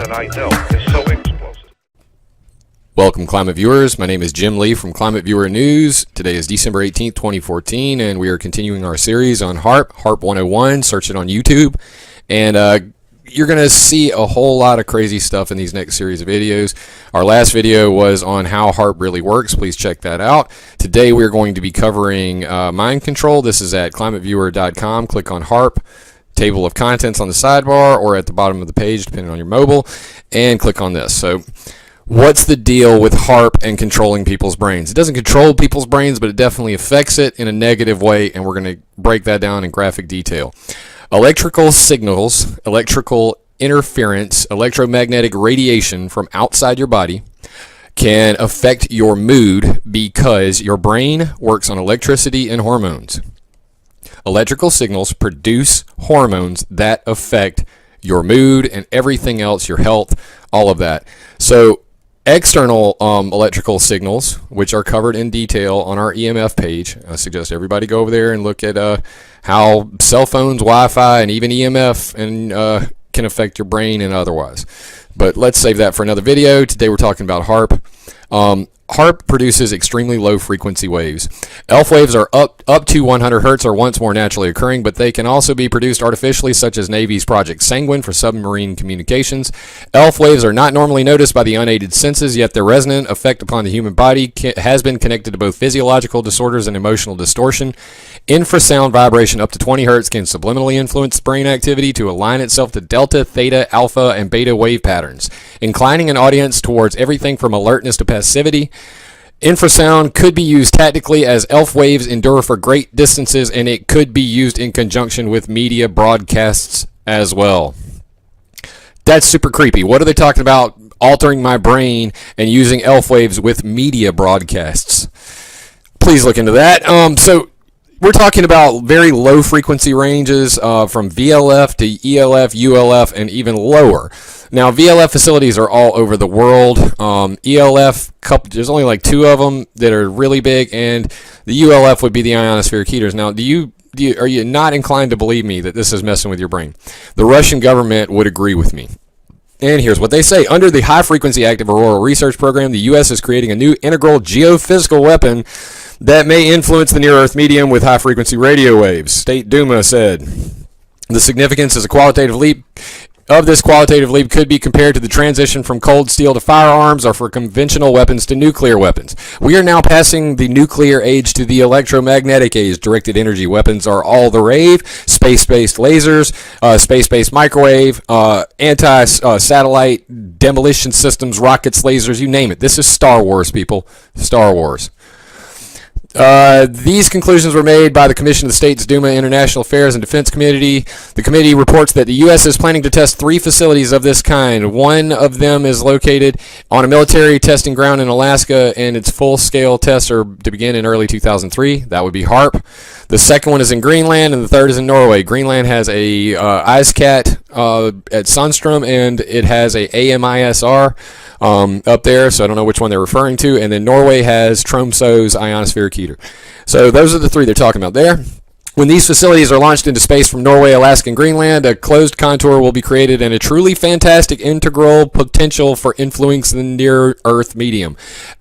that I know is so explosive. Welcome, Climate Viewers. My name is Jim Lee from Climate Viewer News. Today is December 18th, 2014, and we are continuing our series on HAARP 101. Search it on YouTube, and you're going to see a whole lot of crazy stuff in these next series of videos. Our last video was on how HAARP really works. Please check that out. Today we're going to be covering mind control. This is at climateviewer.com. Click on HAARP. Table of contents on the sidebar or at the bottom of the page, depending on your mobile, and click on this. So what's the deal with HAARP and controlling people's brains? It doesn't control people's brains, but it definitely affects it in a negative way, and we're going to break that down in graphic detail. Electrical signals, electrical interference, electromagnetic radiation from outside your body can affect your mood because your brain works on electricity and hormones. Electrical signals produce hormones that affect your mood and everything else, your health, all of that. So external electrical signals, which are covered in detail on our EMF page. I suggest everybody go over there and look at how cell phones, Wi-Fi, and even EMF can affect your brain and otherwise. But let's save that for another video. Today we're talking about HAARP. HAARP produces extremely low frequency waves. ELF waves are up to 100 hertz or once more naturally occurring, but they can also be produced artificially, such as Navy's Project Sanguine for submarine communications. ELF waves are not normally noticed by the unaided senses, yet their resonant effect upon the human body has been connected to both physiological disorders and emotional distortion. Infrasound vibration up to 20 hertz can subliminally influence brain activity to align itself to delta, theta, alpha, and beta wave patterns, inclining an audience towards everything from alertness to passivity. Infrasound could be used tactically as ELF waves endure for great distances, and it could be used in conjunction with media broadcasts as well. That's super creepy. What are they talking about? Altering my brain and using ELF waves with media broadcasts. Please look into that. So we're talking about very low frequency ranges from VLF to ELF, ULF, and even lower. Now, VLF facilities are all over the world. ELF, there's only like 2 of them that are really big, and the ULF would be the ionospheric heaters. Now, are you not inclined to believe me that this is messing with your brain? The Russian government would agree with me. And here's what they say. Under the High Frequency Active Auroral Research Program, the U.S. is creating a new integral geophysical weapon that may influence the near-Earth medium with high-frequency radio waves, State Duma said. The significance is a qualitative leap. This qualitative leap could be compared to the transition from cold steel to firearms or for conventional weapons to nuclear weapons. We are now passing the nuclear age to the electromagnetic age. Directed energy weapons are all the rave. Space-based lasers, space-based microwave, anti-satellite demolition systems, rockets, lasers, you name it. This is Star Wars, people. Star Wars. These conclusions were made by the Commission of the States Duma International Affairs and Defense Committee. The committee reports that the U.S. is planning to test 3 facilities of this kind. One of them is located on a military testing ground in Alaska, and its full-scale tests are to begin in early 2003. That would be HAARP. The second one is in Greenland, and the third is in Norway. Greenland has a IceCat at Sundstrom, and it has a AMISR up there, so I don't know which one they're referring to. And then Norway has Tromsø's ionospheric heater. So those are the 3 they're talking about there. When these facilities are launched into space from Norway, Alaska, and Greenland, a closed contour will be created and a truly fantastic integral potential for influencing the near-Earth medium.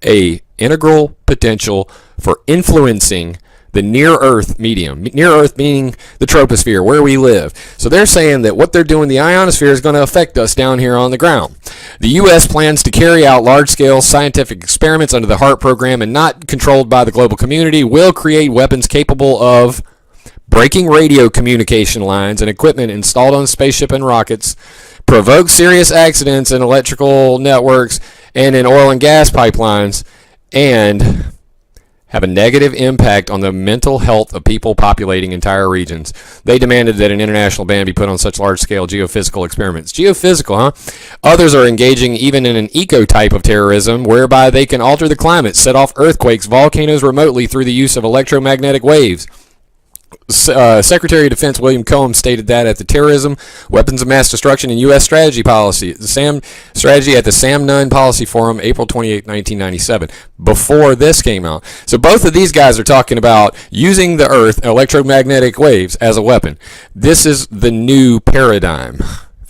A integral potential for influencing the near-Earth medium. Near-Earth meaning the troposphere, where we live. So they're saying that what they're doing in the ionosphere is going to affect us down here on the ground. The U.S. plans to carry out large-scale scientific experiments under the HAARP program, and not controlled by the global community, will create weapons capable of breaking radio communication lines and equipment installed on spaceship and rockets, provoke serious accidents in electrical networks and in oil and gas pipelines, and have a negative impact on the mental health of people populating entire regions. They demanded that an international ban be put on such large-scale geophysical experiments. Geophysical, huh? Others are engaging even in an eco-type of terrorism, whereby they can alter the climate, set off earthquakes, volcanoes remotely through the use of electromagnetic waves. Secretary of Defense William Combs stated that at the Terrorism, Weapons of Mass Destruction, and U.S. Strategy Policy, strategy at the Sam Nunn Policy Forum, April 28, 1997, before this came out. So both of these guys are talking about using the Earth, electromagnetic waves, as a weapon. This is the new paradigm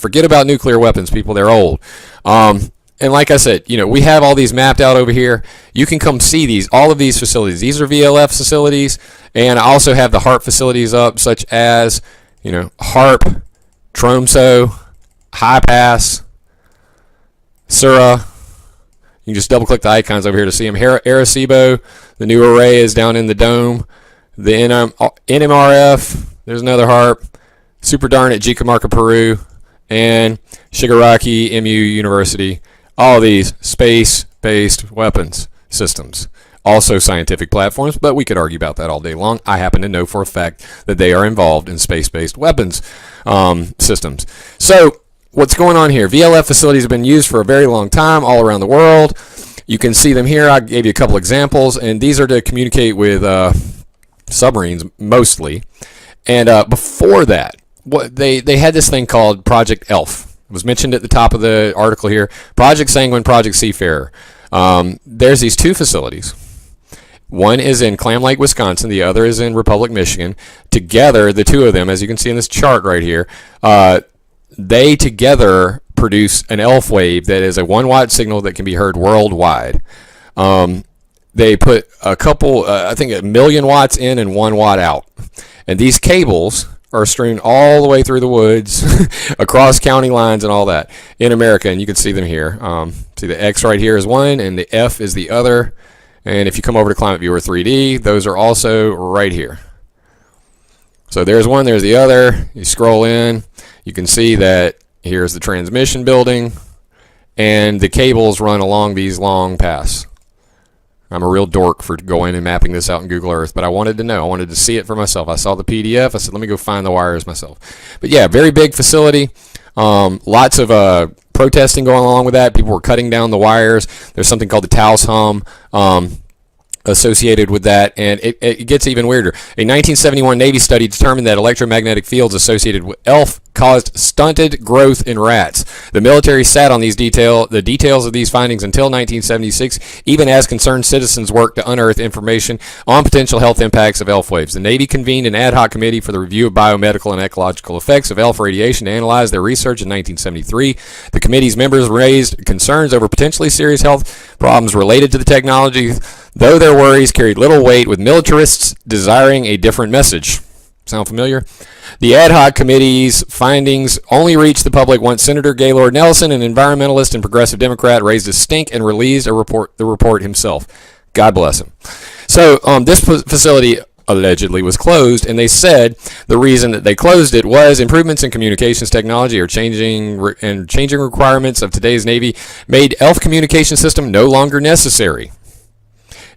Forget about nuclear weapons, people. They're old. And like I said, we have all these mapped out over here. You can come see all of these facilities. These are VLF facilities, and I also have the HAARP facilities up, such as, HAARP, Tromso, High Pass, Sura. You can just double click the icons over here to see them. Arecibo, the new array is down in the dome. The NMRF, there's another HAARP. Super Darn at Jicamarca, Peru, and Shigaraki MU University. All these space-based weapons systems. Also scientific platforms, but we could argue about that all day long. I happen to know for a fact that they are involved in space-based weapons systems. So what's going on here? VLF facilities have been used for a very long time all around the world. You can see them here. I gave you a couple examples, and these are to communicate with submarines mostly. And before that, they had this thing called Project ELF. It was mentioned at the top of the article here. Project Sanguine, Project Seafarer. There's these two facilities. One is in Clam Lake, Wisconsin. The other is in Republic, Michigan. Together, the two of them, as you can see in this chart right here, they together produce an ELF wave that is a 1-watt signal that can be heard worldwide. They put a couple, I think 1 million watts in and 1 watt out. And these cables are strewn all the way through the woods, across county lines and all that in America, and you can see them here. See the X right here is one, and the F is the other. And if you come over to Climate Viewer 3D, those are also right here. So there's one, there's the other. You scroll in, you can see that here's the transmission building, and the cables run along these long paths. I'm a real dork for going and mapping this out in Google Earth, but I wanted to know. I wanted to see it for myself. I saw the PDF. I said, let me go find the wires myself. But yeah, very big facility. Lots of protesting going along with that. People were cutting down the wires. There's something called the Taos hum associated with that, and it gets even weirder. A 1971 Navy study determined that electromagnetic fields associated with ELF caused stunted growth in rats. The military sat on the details of these findings until 1976, even as concerned citizens worked to unearth information on potential health impacts of ELF waves. The Navy convened an ad hoc committee for the review of biomedical and ecological effects of ELF radiation to analyze their research in 1973. The committee's members raised concerns over potentially serious health problems related to the technology, though their worries carried little weight, with militarists desiring a different message. Sound familiar? The ad hoc committee's findings only reached the public once Senator Gaylord Nelson, an environmentalist and progressive Democrat, raised a stink and released the report himself. God bless him. So this facility allegedly was closed, and they said the reason that they closed it was improvements in communications technology or changing requirements of today's Navy made ELF communication system no longer necessary.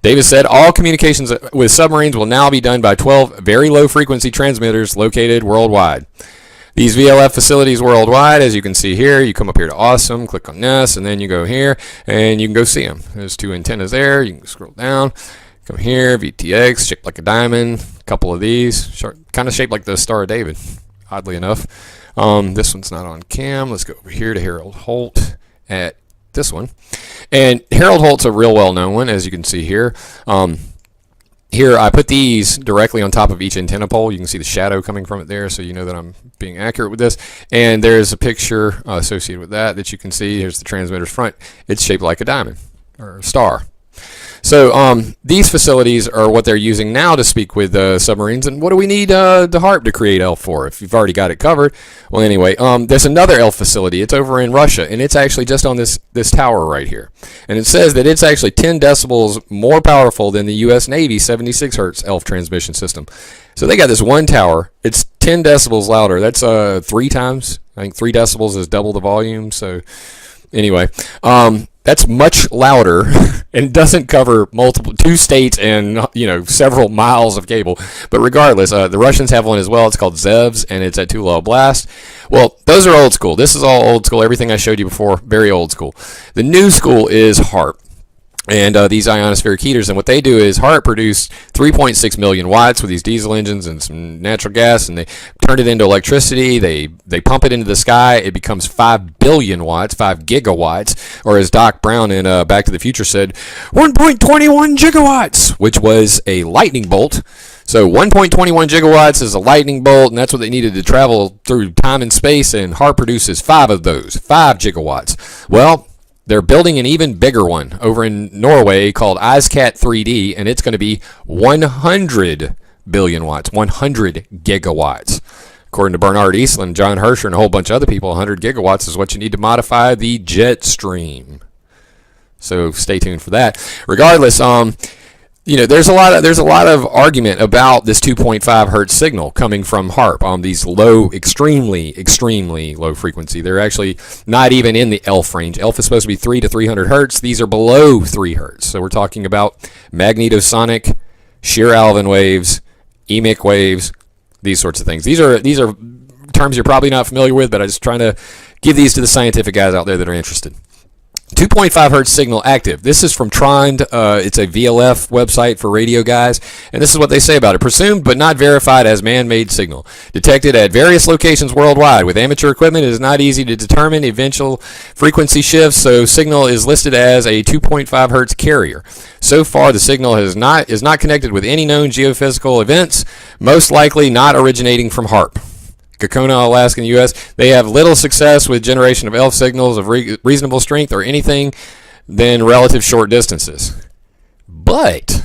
Davis said all communications with submarines will now be done by 12 very low-frequency transmitters located worldwide. These VLF facilities worldwide, as you can see here, you come up here to Awesome, click on this, and then you go here, and you can go see them. There's two antennas there. You can scroll down, come here, VTX, shaped like a diamond, a couple of these, kind of shaped like the Star of David, oddly enough. This one's not on cam. Let's go over here to Harold Holt at this one. And Harold Holt's a real well-known one, as you can see here. Here I put these directly on top of each antenna pole. You can see the shadow coming from it there, so you know that I'm being accurate with this. And there's a picture associated with that you can see. Here's the transmitter's front. It's shaped like a diamond or a star. So these facilities are what they're using now to speak with submarines. And what do we need the HAARP to create ELF for if you've already got it covered? Well, anyway, there's another ELF facility. It's over in Russia, and it's actually just on this tower right here. And it says that it's actually 10 decibels more powerful than the U.S. Navy 76 hertz ELF transmission system. So they got this one tower. It's 10 decibels louder. That's 3 times. I think 3 decibels is double the volume. So anyway, that's much louder and doesn't cover 2 states and several miles of cable. But regardless, the Russians have one as well. It's called ZEVs, and it's at too low a blast. Well, those are old school. This is all old school. Everything I showed you before, very old school. The new school is HAARP. and these ionospheric heaters. And what they do is HAARP produced 3.6 million watts with these diesel engines and some natural gas, and they turn it into electricity. They pump it into the sky. It becomes 5 billion watts, 5 gigawatts, or as Doc Brown in Back to the Future said, 1.21 gigawatts, which was a lightning bolt. So 1.21 gigawatts is a lightning bolt, and that's what they needed to travel through time and space, and HAARP produces 5 of those, 5 gigawatts. Well, they're building an even bigger one over in Norway called IceCat 3D, and it's going to be 100 billion watts, 100 gigawatts. According to Bernard Eastland, John Herscher, and a whole bunch of other people, 100 gigawatts is what you need to modify the jet stream. So stay tuned for that. Regardless, there's a lot of argument about this 2.5 hertz signal coming from HAARP on these low, extremely low frequency. They're actually not even in the ELF range. ELF is supposed to be 3 to 300 hertz. These are below 3 hertz. So we're talking about magnetosonic, shear Alvin waves, emic waves, these sorts of things. These are terms you're probably not familiar with, but I'm just trying to give these to the scientific guys out there that are interested. 2.5 hertz signal active. This is from Trond. It's a VLF website for radio guys, and this is what they say about it. Presumed but not verified as man-made signal. Detected at various locations worldwide. With amateur equipment, it is not easy to determine eventual frequency shifts, so signal is listed as a 2.5 hertz carrier. So far, the signal is not connected with any known geophysical events, most likely not originating from HAARP. Kokona, Alaska, and the U.S., they have little success with generation of ELF signals of reasonable strength or anything than relative short distances. But,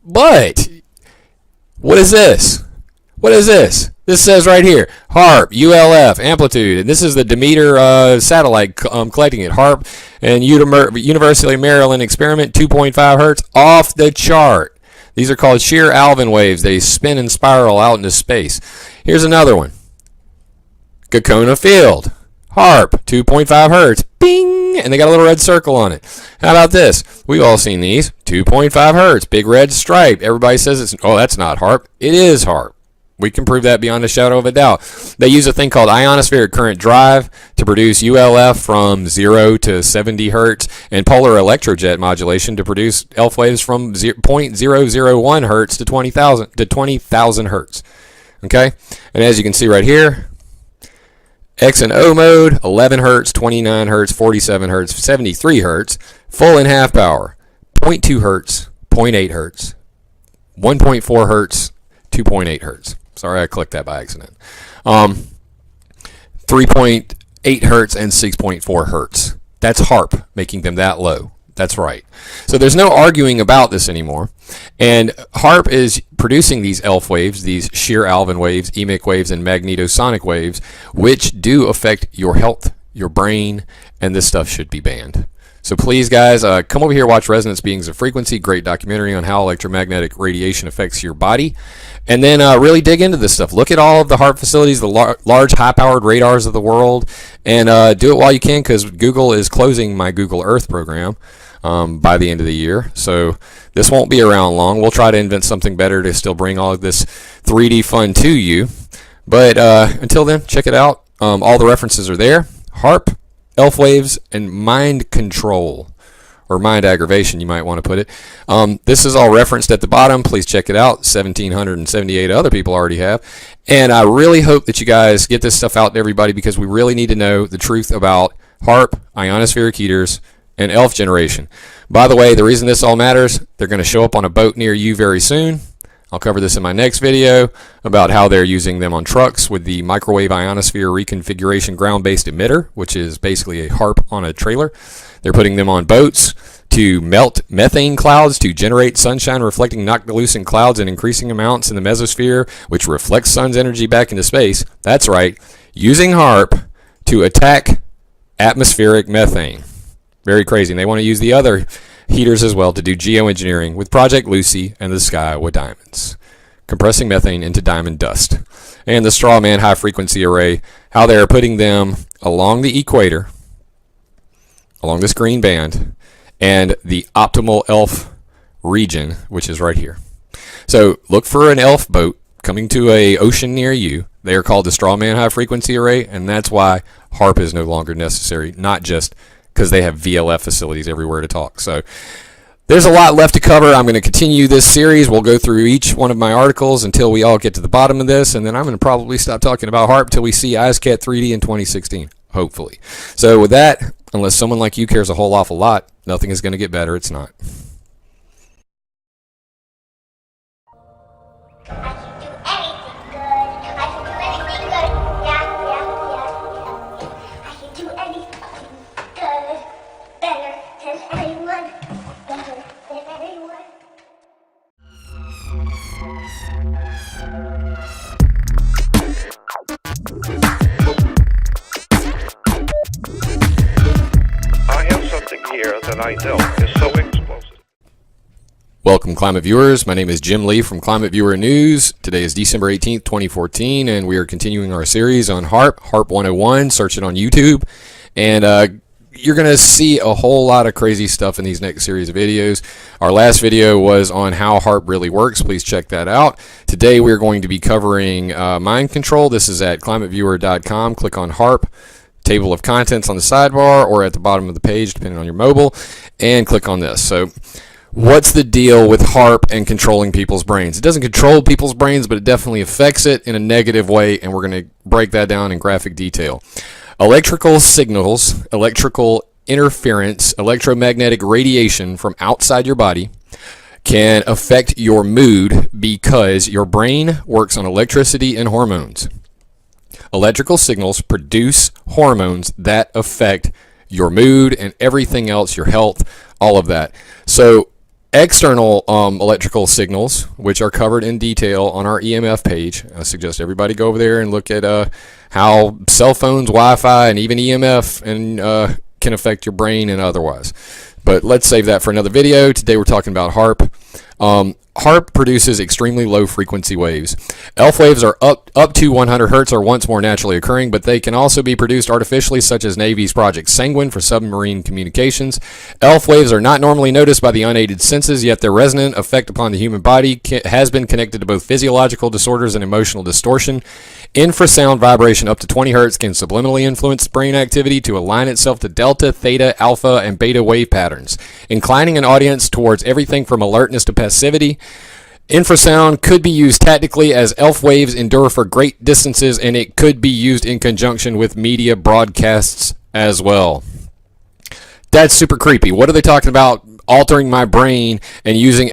what is this? What is this? This says right here, HAARP, ULF, amplitude, and this is the Demeter satellite collecting it. HAARP and University of Maryland experiment, 2.5 hertz, off the chart. These are called shear Alvin waves. They spin and spiral out into space. Here's another one. Kokona Field, HAARP, 2.5 hertz, bing, and they got a little red circle on it. How about this? We've all seen these, 2.5 hertz, big red stripe. Everybody says that's not HAARP. It is HAARP. We can prove that beyond a shadow of a doubt. They use a thing called ionospheric current drive to produce ULF from 0 to 70 hertz, and polar electrojet modulation to produce ELF waves from 0.001 hertz to 20,000 hertz. Okay, and as you can see right here, X and O mode, 11 hertz, 29 hertz, 47 hertz, 73 hertz, full and half power, 0.2 hertz, 0.8 hertz, 1.4 hertz, 2.8 hertz. Sorry, I clicked that by accident. 3.8 hertz and 6.4 hertz. That's HAARP, making them that low. That's right. So there's no arguing about this anymore. And HAARP is producing these ELF waves, these shear Alvin waves, emic waves, and magnetosonic waves, which do affect your health, your brain, and this stuff should be banned. So please, guys, come over here, watch Resonance Beings of Frequency, great documentary on how electromagnetic radiation affects your body, and then really dig into this stuff. Look at all of the HAARP facilities, the large, high-powered radars of the world, and do it while you can, because Google is closing my Google Earth program by the end of the year. So this won't be around long. We'll try to invent something better to still bring all of this 3D fun to you. But until then, check it out. All the references are there. HAARP, ELF waves, and mind control, or mind aggravation, you might want to put it. This is all referenced at the bottom. Please check it out. 1,778 other people already have. And I really hope that you guys get this stuff out to everybody, because we really need to know the truth about HAARP, ionospheric heaters, and ELF generation. By the way, the reason this all matters, they're going to show up on a boat near you very soon. I'll cover this in my next video about how they're using them on trucks with the microwave ionosphere reconfiguration ground-based emitter, which is basically a HAARP on a trailer. They're putting them on boats to melt methane clouds to generate sunshine reflecting noctilucent clouds in increasing amounts in the mesosphere, which reflects sun's energy back into space. That's right, using HAARP to attack atmospheric methane. Very crazy. And they want to use the other heaters as well to do geoengineering with Project Lucy and the Sky with Diamonds, compressing methane into diamond dust. And the Strawman high frequency array, how they are putting them along the equator, along this green band, and the optimal ELF region, which is right here. So look for an ELF boat coming to a ocean near you. They are called the Strawman high frequency array, and that's why HAARP is no longer necessary, not just because they have VLF facilities everywhere to talk. So There's a lot left to cover. I'm going to continue this series. We'll go through each one of my articles until we all get to the bottom of this, and then I'm going to probably stop talking about HAARP till we see IceCat 3D in 2016, hopefully. So with that, unless someone like you cares a whole awful lot, nothing is going to get better. It's not. I have something here that I know is so explosive. Welcome, Climate Viewers. My name is Jim Lee from Climate Viewer News. Today is December 18th, 2014, and we are continuing our series on HAARP 101. Search it on YouTube, and you're going to see a whole lot of crazy stuff in these next series of videos. Our last video was on how HAARP really works. Please check that out. Today we're going to be covering mind control. This is at climateviewer.com. Click on HAARP. Table of contents on the sidebar or at the bottom of the page, depending on your mobile, and click on this. So what's the deal with HAARP and controlling people's brains? It doesn't control people's brains, but it definitely affects it in a negative way, and we're going to break that down in graphic detail. Electrical signals, electrical interference, electromagnetic radiation from outside your body can affect your mood because your brain works on electricity and hormones. Electrical signals produce hormones that affect your mood and everything else, your health, all of that. So external electrical signals, which are covered in detail on our EMF page. I suggest everybody go over there and look at how cell phones, Wi-Fi, and even EMF can affect your brain and otherwise. But let's save that for another video. Today we're talking about HAARP. HAARP produces extremely low frequency waves. ELF waves are up to 100 Hertz or once more naturally occurring, but they can also be produced artificially, such as Navy's Project Sanguine for submarine communications. ELF waves are not normally noticed by the unaided senses, yet their resonant effect upon the human body has been connected to both physiological disorders and emotional distortion. Infrasound vibration up to 20 Hertz can subliminally influence brain activity to align itself to delta, theta, alpha, and beta wave patterns, inclining an audience towards everything from alertness to passivity. Infrasound could be used tactically as ELF waves endure for great distances, and it could be used in conjunction with media broadcasts as well. That's super creepy. What are they talking about? Altering my brain and using